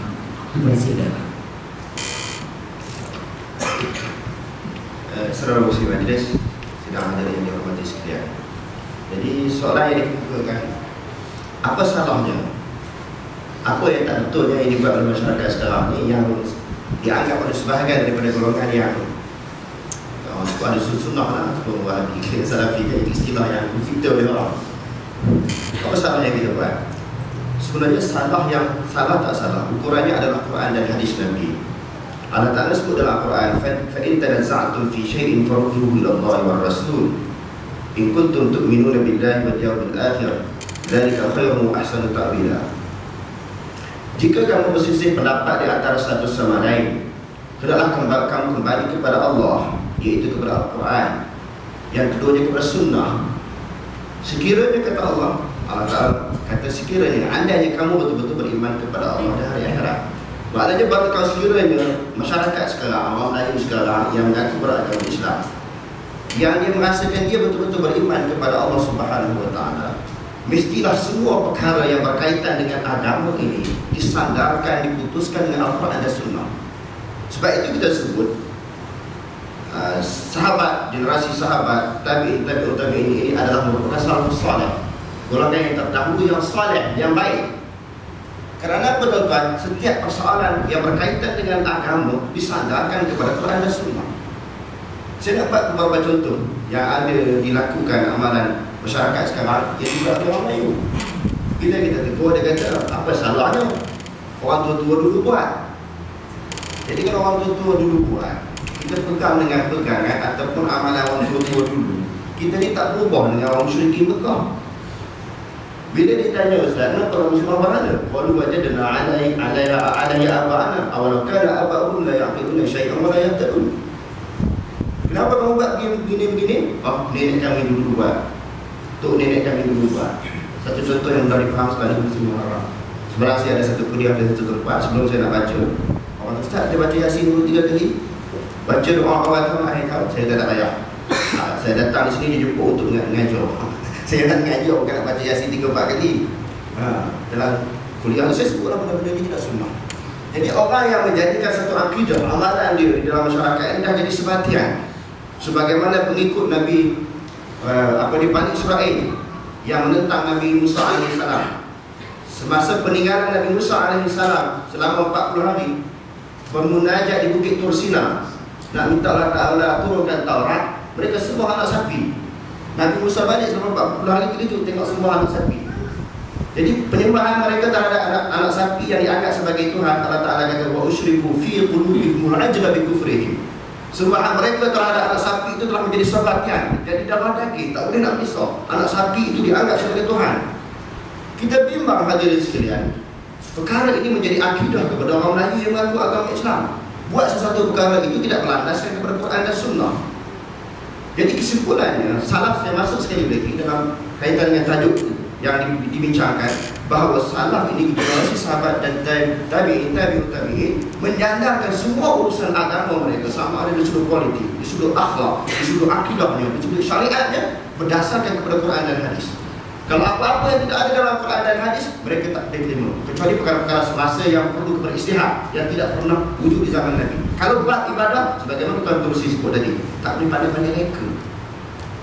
A: Terima kasih.
D: Saudara muslim majlis sidang hadirin yang dihormati sekalian. Jadi soalan yang dikemukakan, apa salahnya? Apa yang tak betulnya yang dibuat oleh masyarakat sekarang ni yang dianggap oleh sebahagian daripada golongan yang ada sunnah lah, Wahabi, Salafi, itu istilah yang dicipta oleh orang. Apa salah yang kita buat? Sebenarnya salah tak salah, ukurannya adalah Quran dan hadis Nabi. Allah Ta'ala sebut dalam Quran, فَإِنْ تَنَزَّعْتُمْ فِي شَيْءٍ فَرُدُّوهُ إِلَى اللَّهِ وَالرَّسُولِ إِنْ كُنْتُمْ تُؤْمِنُونَ بِاللَّهِ وَالْيَوْمِ الْآخِرِ ذَلِكَ خَيْرٌ وَأَحْسَنُ تَأْوِيلًا. Jika kamu berselisih pendapat di antara satu sama lain, hendaklah kamu kembali kepada Allah, iaitu kepada Al-Quran, yang keduanya kepada Sunnah. Sekiranya kata Allah Ta'ala kata sekiranya andainya kamu betul-betul beriman kepada Allah dan hari akhirat. Maknanya bagi kau sekiranya masyarakat sekarang, orang Melayu sekarang yang mengaku beragama Islam, yang dia merasakan dia betul-betul beriman kepada Allah Subhanahu Wa Taala, mestilah semua perkara yang berkaitan dengan agama ini disandarkan, diputuskan dengan Al-Quran dan Sunnah. Sebab itu kita sebut sahabat, generasi sahabat, tabi'in ini adalah merupakan salafus salih, golongan yang terdahulu yang salih, yang baik. Kerana betul-betul setiap persoalan yang berkaitan dengan agama disandarkan kepada Quran dan Sunnah. Saya dapat beberapa contoh yang ada dilakukan amalan masyarakat sekarang yang juga ada orang Melayu. Bila kita tegur, dia kata, apa salahnya? Orang tua-tua dulu buat. Jadi kalau orang tua-tua dulu buat, kita pegang dengan pegangan ataupun amalan orang tua-tua dulu, kita ni tak berubah dengan orang musyrikin Mekah. Bila ditanya, Ustaz, kenapa orang Muslim berada? Qalu wajadna alaiha aba'ana awalau kana aba'uhum la ya'qiluna syai'an wa la yahtadun. Kenapa kamu buat begini-begini? Oh, nenek kami dulu buat. Tok nenek kami dulu buat. Satu contoh yang mudah difaham sekali Muslim Arab. Sebenarnya saya ada satu kuliah ada satu tempat, sebelum saya nak baca, orang Ustaz, dia baca Yasin dulu 3 kali. Baca doa awal tahun akhir tahun, saya tak payah. Saya datang di sini dijemput untuk mengajar. Saya nak mengajar, bukan nak baca Yasin 3-4 kali. Dalam kuliah saya sebutlah benda-benda ini tidak sunnah. Jadi orang yang menjadikan satu akidah, amalan dia di dalam masyarakat ini dah jadi sebatian. Sebagaimana pengikut Nabi di Bani Israel yang menentang Nabi Musa AS. Semasa peninggalan Nabi Musa AS selama 40 hari bermunajat di Bukit Tursina, nak minta Allah Ta'ala turunkan Taurat, mereka sembah anak sapi. Nabi Musa balik selama 40 hari terkejut tengok sembah anak sapi. Jadi penyembahan mereka terhadap anak sapi yang dianggap sebagai Tuhan, Allah Ta'ala kata wa usyriku fi qulubihimul ajla bi kufrihim. Sembahan mereka terhadap anak sapi itu telah menjadi sebatian, jadi darah daging, tak boleh nak pisah. Anak sapi itu dianggap sebagai Tuhan. Kita bimbang hadirin sekalian, perkara ini menjadi akidah kepada orang Melayu yang mengaku agama Islam. Buat sesuatu perkara itu tidak melandaskan kepada Quran dan Sunnah. Jadi kesimpulannya, salaf yang masuk sekali lagi dalam kaitan dengan tajuk yang dibincangkan, bahawa salaf ini generasi sahabat dan tabi'in menyandarkan semua urusan agama mereka, sama ada di sudut politik, di sudut akhlak, di sudut akidahnya, di sudut syariatnya, berdasarkan kepada Quran dan hadis. Kalau apa-apa yang tidak ada dalam Quran dan hadis, mereka tak diterima, kecuali perkara-perkara semasa yang perlu beristihad, yang tidak pernah wujud di zaman Nabi. Kalau buat ibadah, sebagaimana Tuan Tursi sebut tadi, tak boleh pandai-pandai reka,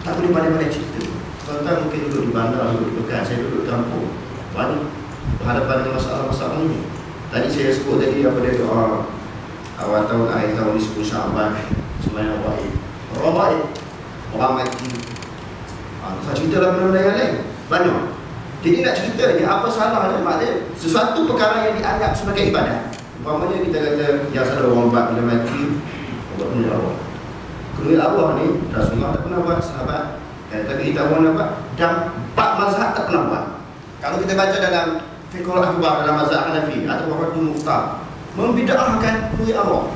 D: tak boleh pandai-pandai cerita. Tuan-tuan mungkin duduk di bandar, duduk di Pekan, saya duduk di kampung, banyak berhadapan dengan masalah-masalah ini. Tadi saya sebut tadi apa dia doa awal tahun, akhir tahun, 10 Syaban, semuanya baik. Orang baik, orang mati. Saya cerita lah benda-benda yang lain, banyak. Jadi nak cerita ni, apa salahnya? Maknanya sesuatu perkara yang dianggap sebagai ibadah. Umpamanya kita kata, yang salah orang buat bila mati, buat penuh arwah. Penuh arwah ni, Rasulullah tak pernah buat, sahabat tapi kita pun nampak, dan 4 mazhab tak pernah buat. Kalau kita baca dalam Fiqhul Akbar, dalam mazhab Hanafi atau Muhammadul Mukhtar, membid'ahkan penuhi arwah.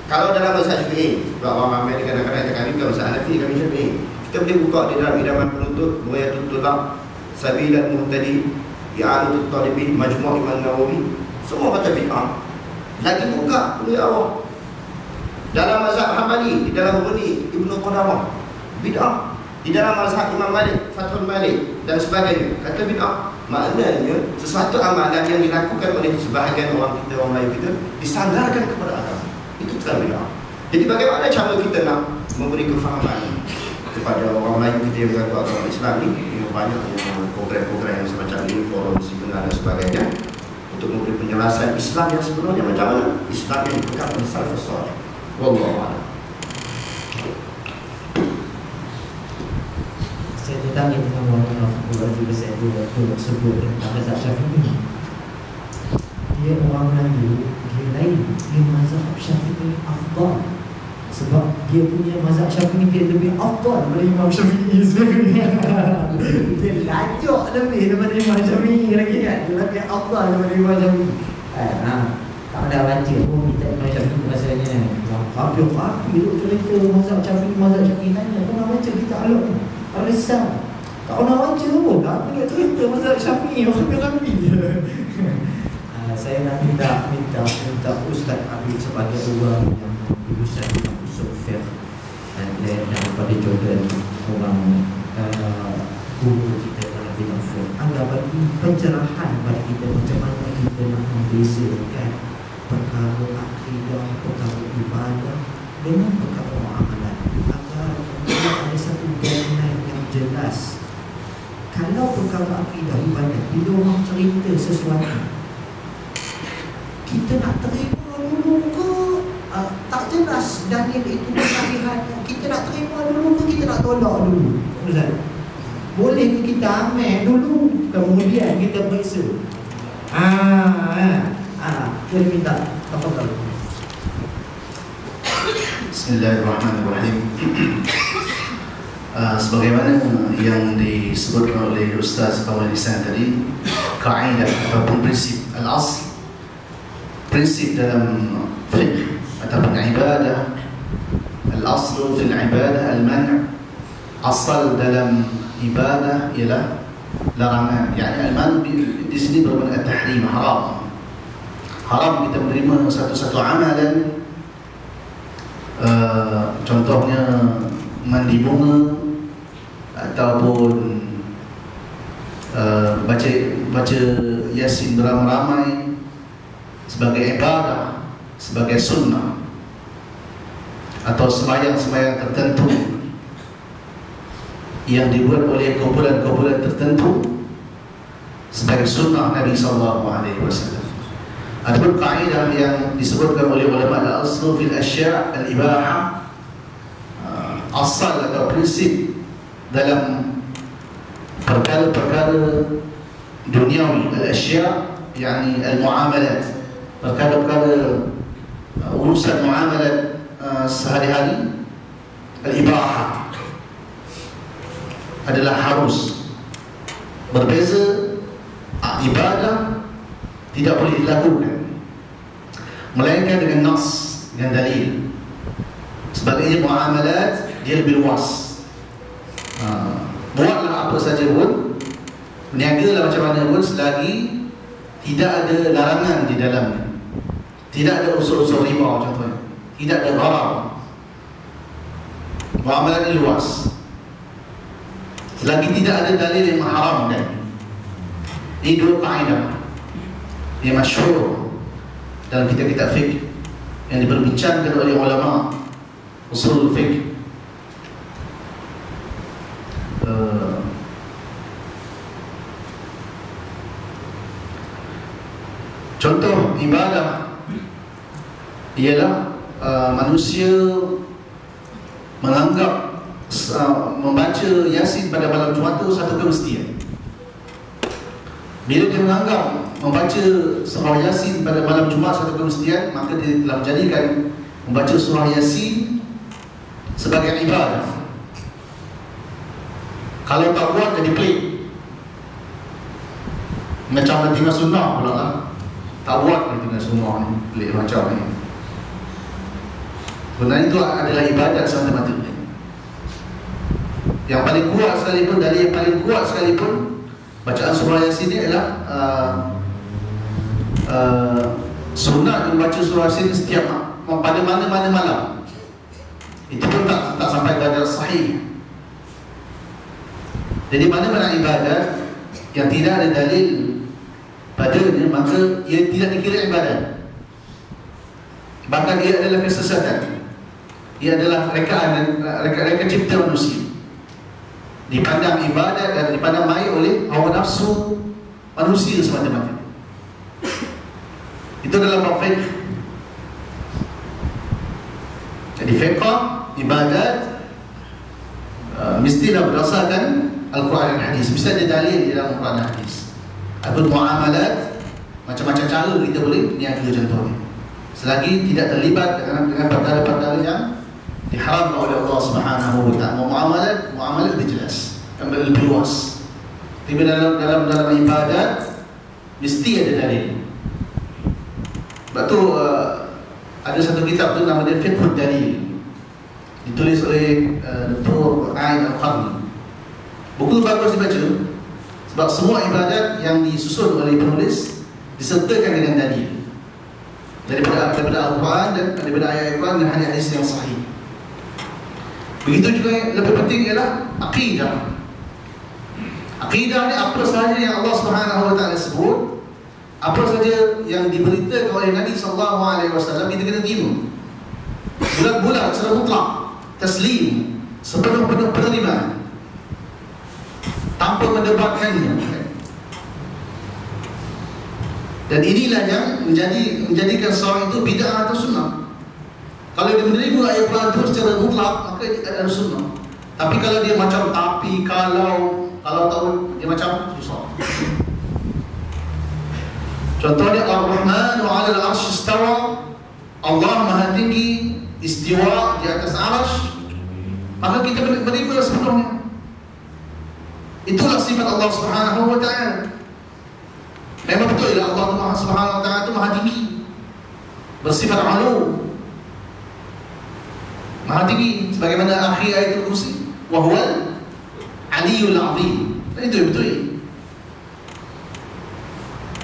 D: Kalau dalam mazhab Syafi'i, orang ramai kadang-kadang kami bukan mazhab Hanafi, kami Syafi'i, kita boleh buka di dalam idaman penuntut, Buayatul Tulab, Sabilal Muhtadi, I'anatul Talibin, Majmu' Imam Nawawi, semua kata bid'ah. Lagi buka penuhi arwah. Dalam mazhab Hambali, di dalam Mughni Ibnu Qudamah, bid'ah. Di dalam mazhab Imam Malik, Fathul Malik dan sebagainya, kata bid'ah. Maknanya sesuatu amalan yang dilakukan oleh sebahagian orang kita, orang Melayu kita, disandarkan kepada agama. Itu telah bid'ah. Jadi bagaimana cara kita nak memberi kefahaman kepada orang Melayu kita yang mengaku agama Islam ni, yang banyak program-program yang semacam ini, forum seminar dan sebagainya, untuk memberi penjelasan Islam yang sebenarnya macam mana? Islam yang berkat pada salafus salih. Wallahu a'lam.
A: Saya tertanya dengan orang Al-Fatihah juga, saya dulu sebut tentang mazhab Syafi'i. Dia orang Melayu, dia lain. Dia mazhab Syafi'i afdal. Sebab dia punya mazhab Syafi'i dia lebih afdal daripada Imam Syafi'i sebenarnya. Dia lajak lebih daripada Imam Syafi'i lagi kan. Dia lebih afdal daripada Imam Syafi'i. Tak ada baca pun minta Imam Syafi'i rasanya. Kapi-kapi duduk cerita mazhab Syafi'i tanya. Kau nak baca kita alok ni? Al-Risal. Tak pernah baca pun, tak pernah cerita mazhab Syafi'i, rapi-rapi je. Saya nak minta Ustaz Habib sebagai orang yang lulusan usul fiqh dan daripada Jordan, orang guru kita dalam bidang fiqh, agar bagi pencerahan bagi kita macam mana kita nak membezakan perkara akidah, perkara ibadah dengan perkara muamalah, agar ada satu guideline yang jelas. Kalau perkara akidah ibadah, bila orang cerita sesuatu, kita nak terima dulu ke tak jelas dalil itu kesahihannya, kita nak terima dulu ke kita nak tolak dulu? Ustaz, boleh ke kita ambil dulu kemudian kita periksa? Jadi minta tafadhal.
C: Bismillahirrahmanirrahim. Sebagaimana yang disebutkan oleh Ustaz Fawad Ihsan tadi, kaidah ataupun prinsip al-asl, prinsip dalam fiqh ataupun ibadah, al-aslu fil ibadah al-man', asal dalam ibadah ialah larangan. Yani al-man' di sini bermakna tahrim, haram. Haram kita menerima satu-satu amalan, contohnya mandi bunga ataupun baca Yasin beramai-ramai sebagai ibadah, sebagai sunnah, atau sembahyang-sembahyang tertentu. yang dibuat oleh kumpulan-kumpulan tertentu sebagai sunnah Nabi SAW. Adapun kaedah yang disebutkan oleh ulama al-aslu fil asya' al-ibahah, asal atau prinsip dalam perkara-perkara duniawi, al-asya' yakni al-muamalat, perkara-perkara urusan muamalat sehari-hari, al-ibahah adalah harus. Berbeza, ibadah tidak boleh dilakukan melainkan dengan nas, dengan dalil. Sebaliknya muamalat dia lebih luas. Buatlah apa saja pun, berniagalah macam mana pun, selagi tidak ada larangan di dalamnya, tidak ada unsur-unsur riba contohnya, tidak ada gharar. Muamalat ini luas selagi tidak ada dalil yang mengharamkan. Ini dua kaedah yang masyhur dalam kitab-kitab fiqh yang diperbincangkan oleh ulama usul fiqh. Contoh ibadah ialah manusia menganggap membaca Yasin pada malam Jumaat itu satu kemestian. Bila dia menganggap membaca surah Yasin pada malam Jumaat satu kemestian, maka dia telah menjadikan membaca surah Yasin sebagai ibadah. Kalau tak buat jadi pelik, macam nak tinggal sunnah pula lah. Tak buat dia tinggal sunnah ni, pelik macam ni. Sebenarnya itu adalah ibadat semata-mata. Yang paling kuat sekalipun, dari yang paling kuat sekalipun, bacaan surah Yasin ni adalah sunat membaca surah Yasin setiap pada mana-mana malam. Itu pun tak sampai darjah sahih. Jadi mana-mana ibadat yang tidak ada dalil padanya, maka ia tidak dikira ibadat. Bahkan ia adalah kesesatan. Ia adalah reka cipta manusia. Dipandang ibadat dan dipandang baik oleh hawa nafsu manusia semata-mata. Itu dalam bab fiqh. Jadi fiqh, ibadat mestilah berdasarkan Al-Quran dan Hadis. Mesti ada dalil di dalam Al-Quran dan Hadis. Adapun muamalat, macam-macam cara kita boleh niaga contohnya, selagi tidak terlibat dengan perkara-perkara yang diharamkan oleh Allah Subhanahu wa ta'ala. Muamalat lebih jelas, lebih luas. Tapi dalam ibadat mesti ada dalil. Sebab tu ada satu kitab tu nama dia Fiqhud Dalil, ditulis oleh Dr. Ain Al-Qarni. Buku bagus dibaca sebab semua ibadat yang disusun oleh penulis disertakan dengan dalil daripada Al-Quran dan daripada ayat Al-Quran dan hadis yang sahih. Begitu juga yang lebih penting ialah akidah. Akidah ni apa sahaja yang Allah Subhanahu wa ta'ala sebut, apa saja yang diberitakan oleh Nabi SAW, kita kena terima bulat-bulat, secara mutlak, taslim, sepenuh-penuh penerimaan, tanpa mendebatkannya. Dan inilah yang menjadikan seorang itu bid'ah atau sunnah. Kalau dia menerima ayat Quran itu secara mutlak, maka dia tak ada sunnah. Tapi kalau dia macam tapi, kalau tahu, dia macam susah. Contohnya Ar-Rahman wa 'ala al-'arsy istawa, Allah Maha Tinggi, istiwa di atas arsy, maka kita menerima sepenuhnya. Itulah sifat Allah Subhanahu wa ta'ala. Memang betul ya, Allah Subhanahu wa ta'ala itu Maha Tinggi, bersifat 'ulu, Maha Tinggi, sebagaimana akhir ayat Al-Kursi, wa huwal 'aliyyul 'azim. Itu yang betul.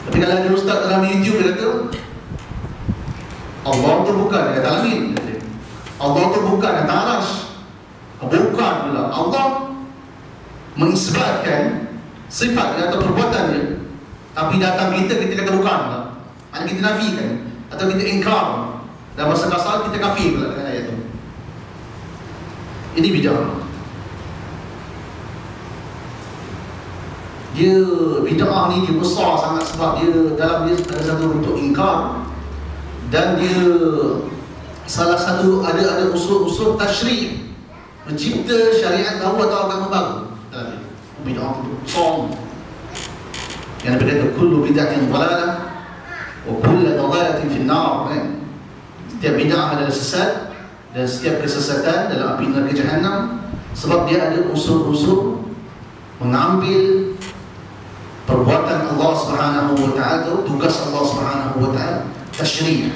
C: Tapi kalau ada ustaz dalam YouTube dia kata Allah tu bukan di atas langit, Allah tu bukan di atas arsy, bukan pula. Allah mengisbatkan sifat atau perbuatan dia, tapi datang kita kata bukan pula. Ada kita nafikan atau kita ingkar. Dalam bahasa kasar kita kafir pula dengan ayat itu. Ini bid'ah. Dia bid'ah ni dia besar sangat sebab dia dalam dia ada satu bentuk ingkar, dan dia salah satu ada unsur-unsur tasyri', mencipta syariat baru atau agama baru dalam dia. Bid'ah tu besar. Yang berkata kullu bid'atin dhalalah wa kullu dhalalatin fin nar, kan? Setiap bid'ah adalah sesat dan setiap kesesatan dalam api neraka Jahannam, sebab dia ada unsur-unsur mengambil perbuatan Allah Subhanahu wa taala, tugas Allah Subhanahu wa taala, tasyri',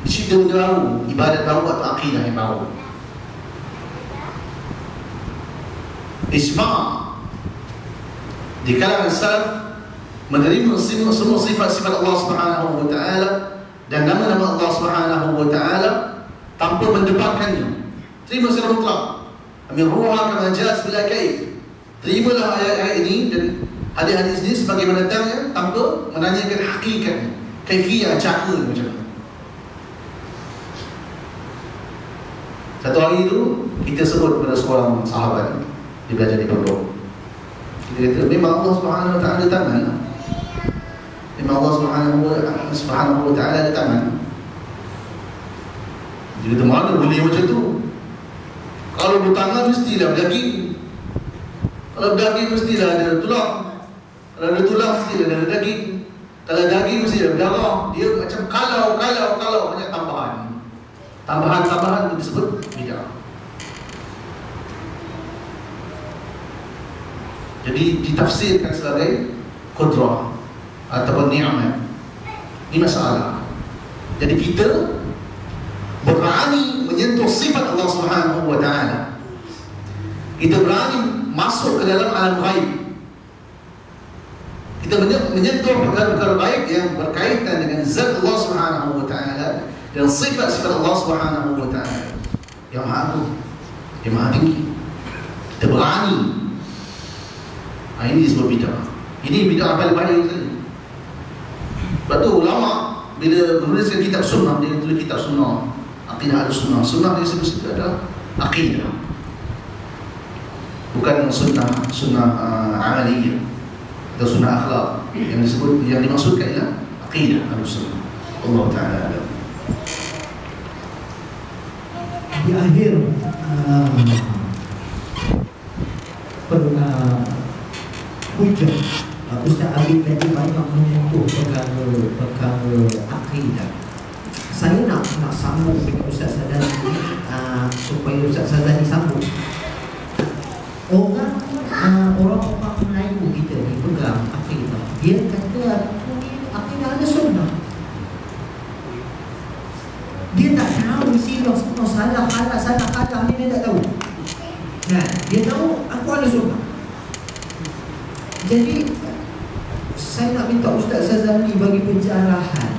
C: dicipta benda baru, ibadat baru atau akidah yang baru. Ijma' di kalangan salaf menerima semua sifat-sifat Allah Subhanahu wa taala dan nama-nama Allah Subhanahu wa taala tanpa mendebatkannya. Terima secara mutlak. Amin ruha kama jaz bila kaif. Terimalah ayat-ayat ini dan hadis-hadis ini sebagaimana datangnya tanpa menanyakan hakikatnya, kaifiyah, cara macam mana. Satu hari itu kita sebut kepada seorang sahabat, dia belajar di pondok. Kita kata memang Allah Subhanahu wa taala ada tangan. Memang Allah Subhanahu wa taala ada tangan. Dia kata mana boleh macam tu? Kalau bertangan mestilah berdaging. Kalau daging mestilah ada tulang. Kalau ada tulang mestilah ada daging. Kalau daging mestilah ada darah. Dia macam kalau banyak tambahan. Tambahan itu disebut bid'ah. Jadi ditafsirkan sebagai qudrah ataupun ni'mat. Ini masalah. Jadi kita berani menyentuh sifat Allah Subhanahu wa taala. Kita berani masuk ke dalam alam ghaib. Kita menyentuh perkara-perkara gaib yang berkaitan dengan zat Allah Subhanahu wa taala dan sifat-sifat Allah Subhanahu wa taala yang maha agung, yang maha tinggi. Kita berani. Ini disebut bid'ah. Ini bid'ah paling bahaya sekali. Sebab tu ulama bila menuliskan kitab sunnah, dia tulis kitab sunnah, akidah al-sunnah. Sunnah dia sebut adalah akidah, bukan sunnah amaliyah atau sunnah akhlak. Yang disebut, yang dimaksudkan ialah akidah al-sunnah. Allah Ta'ala alam.
A: Di akhir hujah Ustaz Habib tadi banyak menyentuh perkara akidah. Saya nak sambung dengan Ustaz Sadani supaya Ustaz Sadani sambung. Orang-orang Melayu kita ni pegang akidah. Dia kata akidah ada sunnah. Dia tak tahu silap semua salah ni, dia tak tahu. Nah, dia tahu aku ada sunnah. Jadi saya nak minta Ustaz Sazali bagi pencerahan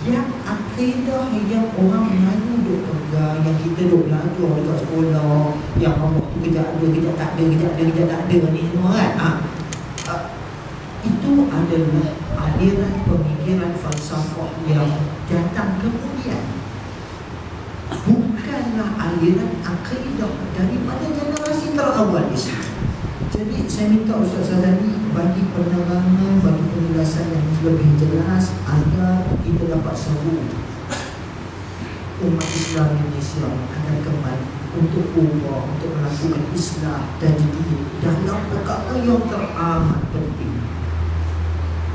A: yang akidah yang orang Melayu duk pegang, yang kita duk belajar dekat sekolah, yang Allah tu kejap ada, kejap tak ada ni semua kan. Itu adalah aliran pemikiran falsafah yang datang kemudian, bukanlah aliran akidah daripada generasi terawal Islam. Jadi saya minta Ustaz Sazali bagi penerangan, bagi penjelasan yang lebih jelas agar kita dapat seru umat Islam Indonesia akan kembali untuk ubah, untuk melakukan islah dan jadid dalam perkara yang teramat penting.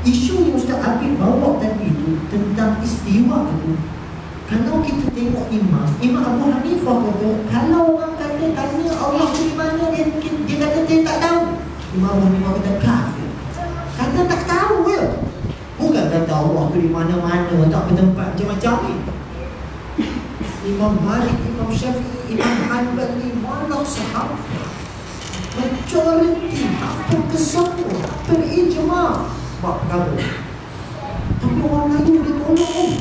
A: Isu yang Ustaz Habib bawa tadi itu tentang istiwa itu, kalau kita tengok Imam Abu Hanifah kata, kalau orang kata tanya Allah di mana, dia kata dia tak tahu. Imam Abu Hanifah kata kafir. Kata tak tahu ya. Bukan kata Allah tu di mana-mana, tak bertempat macam-macam ni. Imam Malik, Imam Syafi'i, Imam Hanbali, malah sahabat majoriti hampir kesemua berijma bab perkara. Tapi orang Melayu dia tolong.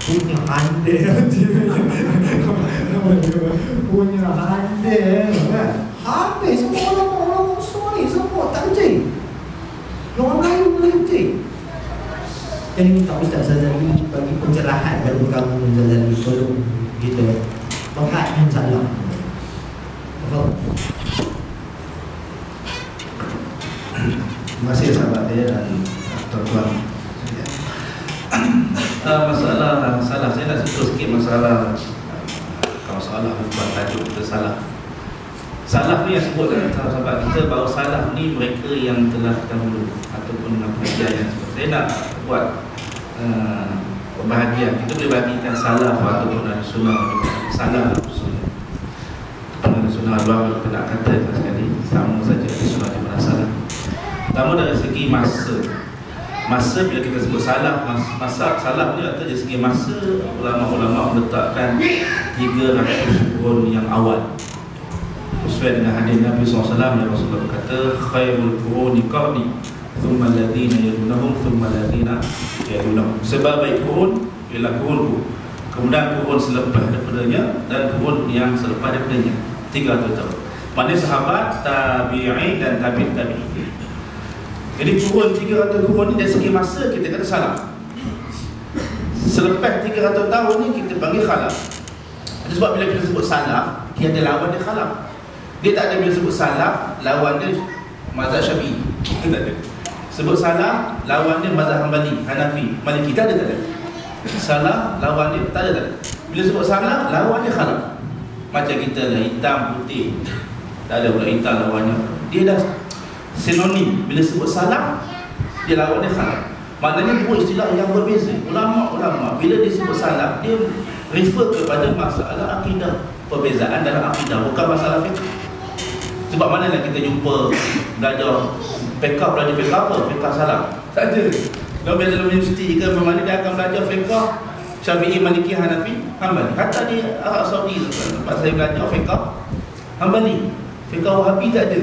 A: Punya handai punya handai kan? Habis semua orang soleh semua tak kerja. Orang Melayu boleh kerja. Jadi minta Ustaz Sazali bagi pencerahan pada kamu Sazali, tolong kita pakat yang salah.
C: Terima kasih sahabat saya dan tuan-tuan.
B: Masalah salah, saya nak sentuh sikit masalah. Kalau salah buat tajuk kita salah. Salah ni yang sebut sahabat kita bahawa salah ni mereka yang telah dahulu ataupun dengan pengajian yang sebut. Saya nak buat pembahagian. Kita boleh bagikan salah ataupun ada sunnah, salah sunnah. Ada sunnah dua kita nak kata sekali sama saja ada sunnah di mana salah. Pertama dari segi masa bila kita sebut salah, masa salah ni atau dari segi masa, ulama-ulama meletakkan 300 kurun yang awal sesuai dengan hadis Nabi SAW yang Rasulullah berkata khairul quruni qarni thumma alladhina yalunahum thumma alladhina yalunahum. Sebaik kurun ialah kurunku, kemudian kurun selepas daripadanya dan kurun yang selepas daripadanya, 300 tahun. Maknanya sahabat, tabi'in dan tabi'in. Jadi kurun 300 kurun ni dari segi masa kita kata salah. Selepas 300 tahun ni kita panggil khalaf. Sebab bila kita sebut salah, dia ada lawan dia khalaf. Dia tak ada bila sebut salah, lawan dia mazhab Syafi'i. Tak ada. Sebut salah, lawan dia mazhab Hanbali, Hanafi, Maliki. Tak ada. Salah, lawan dia tak ada. Bila sebut salah, lawan dia khalaf. Macam kita lah, hitam, putih. Tak ada pula hitam lawannya. Dia dah sinonim. Bila sebut salah, dia lawan dia khalaf. Maknanya dua istilah yang berbeza. Ulama-ulama bila disebut salah, dia refer kepada masalah akidah, perbezaan dalam akidah, bukan masalah fiqh. Sebab mana lah kita jumpa belajar fiqh apa? Fiqh salah saja. Kalau belajar dalam universiti ke mana dia akan belajar fiqh Syafi'i, Maliki, Hanafi, Hanbali. Hatta di Arab Saudi tempat saya belajar fiqh Hanbali, fiqh Wahabi tak ada.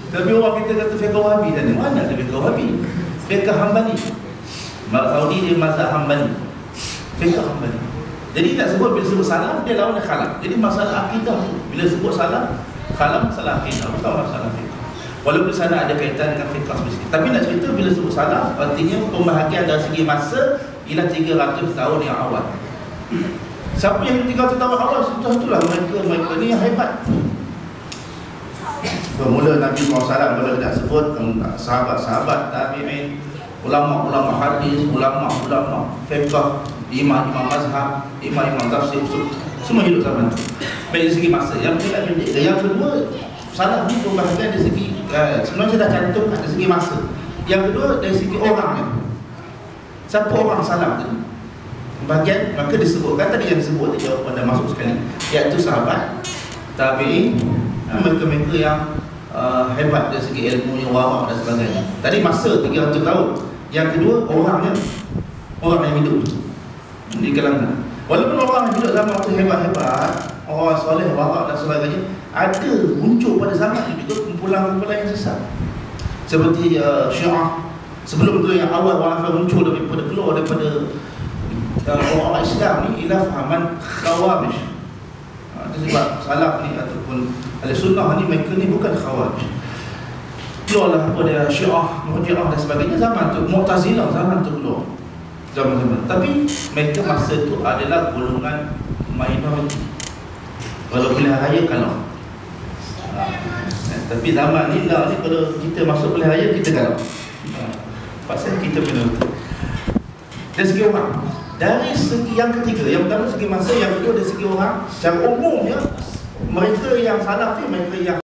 B: Tapi orang kita kata fiqh Wahabi tak ada. Mana ada fiqh Wahabi? Fiqh Hanbali. Saudi dia mazhab Hanbali, fiqh Hanbali. Jadi nak sebut bila sebut salah, dia lawan khalaf. Jadi masalah akidah tu bila sebut salah, khalaf masalah akidah, bukan masalah fiqh. Walaupun sana ada kaitan dengan fiqh spesifik. Tapi nak cerita bila sebut salah, artinya pembahagian dari segi masa ialah 300 tahun yang awal. Siapa yang 300 tahun awal, itulah mereka ni yang hebat. Bermula Nabi SAW bila nak sebut sahabat-sahabat, tabi'in, ulama-ulama hadis, ulama-ulama fiqh, imam-imam mazhab, imam-imam tafsir, semua hidup zaman itu. Dari segi masa, yang kedua, salah ni pembahagian dari segi sebenarnya saya dah cantum dari segi masa. Yang kedua dari segi orangnya. Siapa orang salah tu? Bahagian maka disebutkan tadi yang disebut tadi jawapan dah masuk sekali, iaitu sahabat, tabi'in, mereka-mereka yang hebat dari segi ilmu, warak dan sebagainya. Tadi masa 300 tahun. Yang kedua orangnya, orang yang hidup di kalangan. Walaupun orang yang hidup zaman waktu hebat-hebat, orang soleh, warak dan sebagainya, ada muncul pada zaman itu juga kumpulan-kumpulan yang sesat. Seperti Syiah. Sebelum tu yang awal wafat muncul keluar daripada orang Islam ni ialah fahaman Khawarij. Sebab salaf ni ataupun Ahlussunnah ni mereka ni bukan Khawarij. Keluarlah pada Syiah, Mu'tazilah dan sebagainya zaman tu, Mu'tazilah zaman tu keluar. Zaman-zaman. Tapi mereka masa tu adalah golongan minoriti. Kalau pilihan raya kalah. Tapi zaman ni lah ni kalau kita masuk pilihan raya kita kalah. Pasal kita minoriti. Dari segi orang, dari segi yang ketiga, yang pertama segi masa, yang kedua dari segi orang, secara umumnya mereka yang salah ni mereka yang